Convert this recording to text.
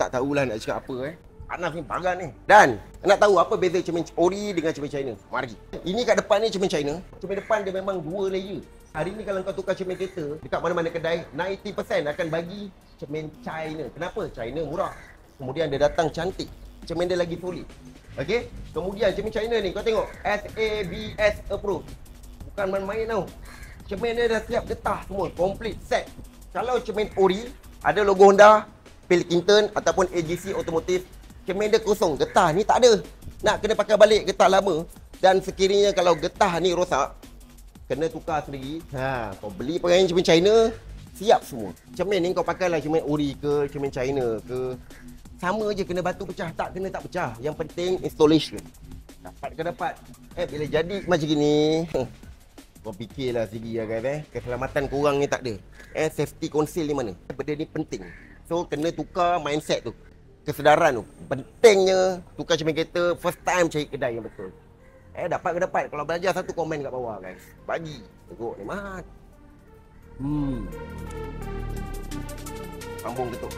tak tahulah nak cakap apa Panas ni, pagan ni. Dan nak tahu apa beza cermin ori dengan cermin China? Mari. Ini kat depan ni cermin China. Cermin depan dia memang 2 layer. Hari ni kalau kau tukar cermin kereta dekat mana-mana kedai, 90% akan bagi cermin China. Kenapa? China murah. Kemudian dia datang cantik. Cermin dia lagi solid. Okey? Kemudian cermin China ni kau tengok SABS approach. Bukan main-main tau. Cermin dia dah siap getah semua, complete set. Kalau cermin ori ada logo Honda, Pilkington ataupun AGC Automotive, cermin dia kosong, getah ni tak ada. Nak kena pakai balik getah lama. Dan sekiranya kalau getah ni rosak, kena tukar sendiri. Kau beli pengen cermin China, siap semua. Cermin ni kau pakailah cermin ori ke, cermin China ke, sama je, kena batu pecah, tak kena tak pecah. Yang penting installation. Dapat ke dapat. Bila jadi macam gini, kau fikirlah segi guys keselamatan korang ni tak ada. Safety conceal ni mana? Benda ni penting. So kena tukar mindset tu. Kesedaran tu. Pentingnya tukar cermin kereta, first time cari kedai yang betul. Dapat ke dapat? Kalau belajar satu komen kat bawah guys. Bagi. Teruk ni mat. Sambung ketuk.